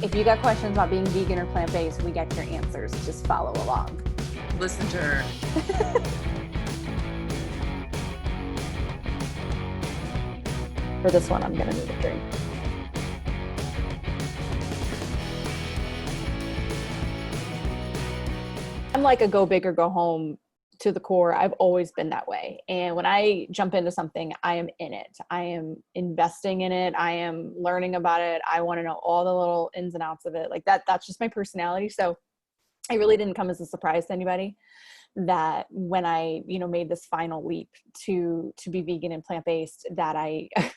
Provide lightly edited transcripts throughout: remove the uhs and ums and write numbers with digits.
If you got questions about being vegan or plant-based, we got your answers. Just follow along. Listen to her. For this one, I'm going to need a drink. I'm like a go big or go home to the core. I've always been that way. And when I jump into something, I am in it. I am investing in it. I am learning about it. I want to know all the little ins and outs of it. Like that's just my personality. So it really didn't come as a surprise to anybody that when I, made this final leap to be vegan and plant-based, that I, I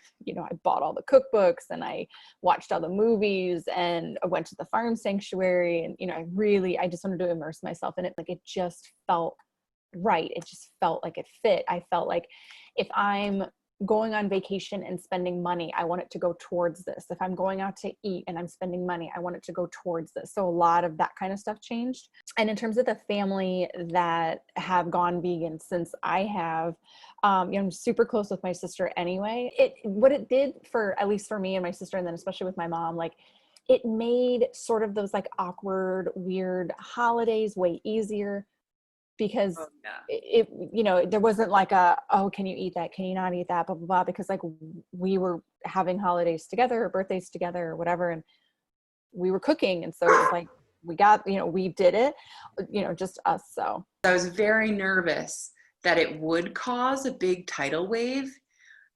bought all the cookbooks and I watched all the movies and I went to the farm sanctuary and, I just wanted to immerse myself in it. Like it just felt right. It just felt like it fit. I felt like if I'm going on vacation and spending money, I want it to go towards this. If I'm going out to eat and I'm spending money, I want it to go towards this. So a lot of that kind of stuff changed. And in terms of the family that have gone vegan since I have, I'm super close with my sister anyway. What it did for, at least for me and my sister, and then especially with my mom, like it made sort of those like awkward, weird holidays way easier. Because there wasn't like can you eat that? Can you not eat that? Blah, blah, blah. Because like we were having holidays together or birthdays together or whatever. And we were cooking. And so it was like, we did it, just us. So I was very nervous that it would cause a big tidal wave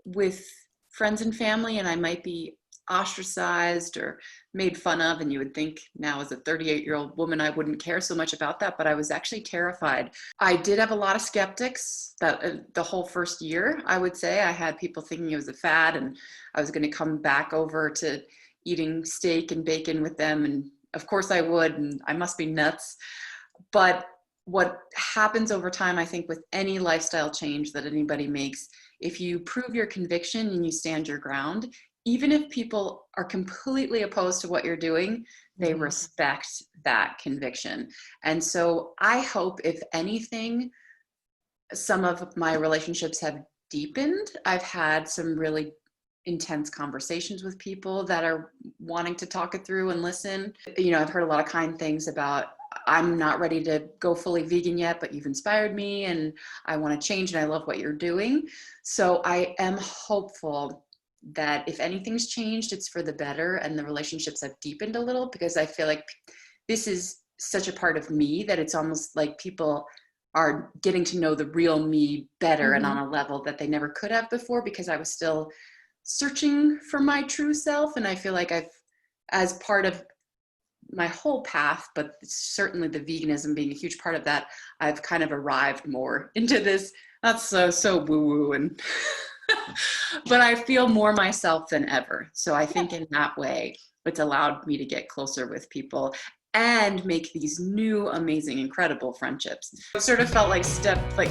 with friends and family. And I might be ostracized or made fun of, and you would think now as a 38-year-old woman I wouldn't care so much about that, but I was actually terrified. I did have a lot of skeptics that the whole first year. I would say I had people thinking it was a fad and I was going to come back over to eating steak and bacon with them, and of course I would, and I must be nuts. But what happens over time, I think, with any lifestyle change that anybody makes, if you prove your conviction and you stand your ground, even if people are completely opposed to what you're doing, they respect that conviction. And so I hope, if anything, some of my relationships have deepened. I've had some really intense conversations with people that are wanting to talk it through and listen. I've heard a lot of kind things about, I'm not ready to go fully vegan yet, but you've inspired me and I want to change and I love what you're doing. So I am hopeful that if anything's changed, it's for the better and the relationships have deepened a little, because I feel like this is such a part of me that it's almost like people are getting to know the real me better and on a level that they never could have before, because I was still searching for my true self. And I feel like I've, as part of my whole path, but certainly the veganism being a huge part of that, I've kind of arrived more into this, not so woo-woo and but I feel more myself than ever. So I think in that way, it's allowed me to get closer with people and make these new, amazing, incredible friendships. It sort of felt like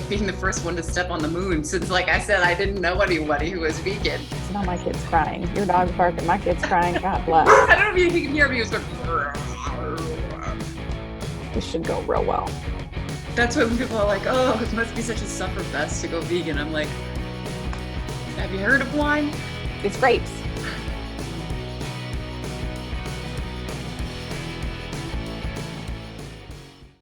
being the first one to step on the moon, since, like I said, I didn't know anybody who was vegan. It's not my kid's crying. Your dog's barking, my kid's crying. God bless. I don't know if you can hear me. It was going. This should go real well. That's when people are like, oh, it must be such a sufferfest to go vegan. I'm like, have you heard of wine? It's grapes.